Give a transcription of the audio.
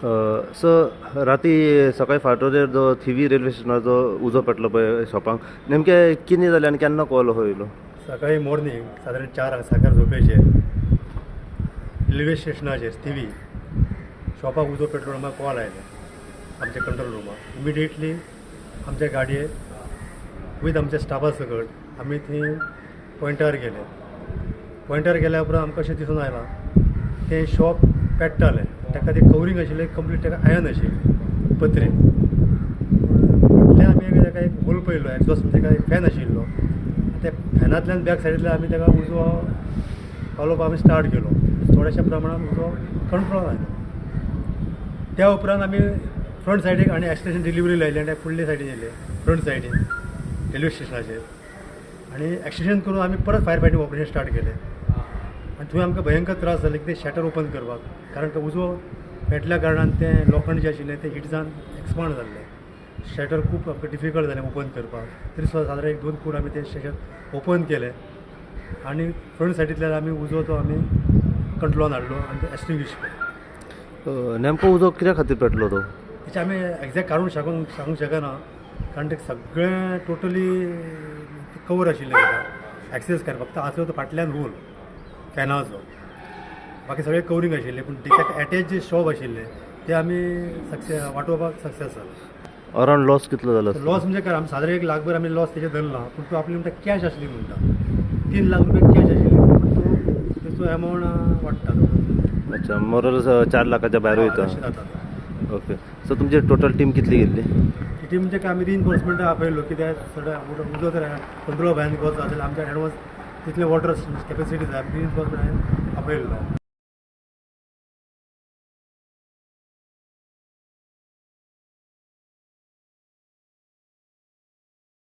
Sir राती सकाळी फाटोरेर जो थिवी रेल्वे स्टेशनाचो उजो पेटलो पळय शॉपांक नेमकें कितें जालें आनी केन्ना कॉल वयलो? सकाळी मॉर्निंग साधारण 4 साखर झोपेचेर रेल्वे स्टेशनाचेर थिवी शॉपाक उजो पेटलो म्हाका कॉल आयलो आमच्या कंट्रोल रुमाक. इमिडिएटली आमच्या गाडयेर विथ आमच्या स्टाफा सकट आमी थंय पॉयंटार गेले. पॉयंटार गेल्या उपरांत आमकां अशें दिसून आयलां तें शॉप पेट्टालें. ताका ती कवरींग आशिल्लें कंप्लीट ताका आयन आशिल्ली पत्रे. फाटल्यान आमी ताका एक होल पळयलो एक्झॉस्ट ताका एक फॅन आशिल्लो. त्या फॅनांतल्यान बॅक सायडींतल्यान आमी ताका उजो घालप आमी स्टार्ट केलो. थोड्याशा प्रमाणात उजो कंट्रोल आयलो. त्या उपरांत आमी फ्रंट सायडीक आनी एक्सटेंशन डिलिवरी लायली आनी फुडले सायडीन येयले फ्रंट सायडीन रेल्वे स्टेशनाचेर. आनी एक्सटेंशन करून आमी परत फायर फायटींग ऑपरेशन स्टार्ट केलें. आनी थंय आमकां भयंकर त्रास जाले की ते शटर ओपन करपाक, कारण तो उजो पेटल्या कारणान तें लोखंड जें आशिल्लें तें हीट जावन एक्सपांड जाल्लें. शटर खूब आमकां डिफिकल्ट जालें ओपन करपाक. तरी सुद्दां सादारण 1-2 फूट आमी तें शटर ओपन केलें आनी फ्रंट सायडींतल्यान आमी उजो तो आमी कंट्रोलान हाडलो आनी तो एक्सटिंग्वीश केलो. नेमको उजो कित्या खातीर पेटलो तो? तेचें आमी एक्झॅक्ट काडून सांगूंक शकना, कारण तें सगळें टोटली कवर आशिल्लें ताका एक्सेस करपाक. फक्त आसलो तो फाटल्यान होल फॅनाचो, बाकी सगळें कवरींग आशिल्लें. पूण ताका एटॅच जे शॉप आशिल्लें ते आमी वाटोवपाक सक्सेस जालो. अरावंड लॉस कितलो जालो? लॉस म्हणजे काय, आमी सादारण 1 लाखभर आमी लॉस तेजेर धरला. पूण तो आपली म्हणटा कॅश आसली म्हणटा 3 लाख रुपया कॅश आशिल्ली. पूण तेचो एमावंट वाडटा. अच्छा, मोरल 4 लाखाच्या भायर वयता. अशें जाता. ओके. सो तुमची टोटल टीम कितली गेल्ली? ही टीम म्हणजे काय, आमी रिइन्फोर्समेंट आपयलो कित्याक सगळें उजो तर कंट्रोल भायर वचता जाल्यार आमच्या एडवान्स तितले वॉटर कॅपेसिटी जाय. रिइन्फोर्समेंट आपयलो.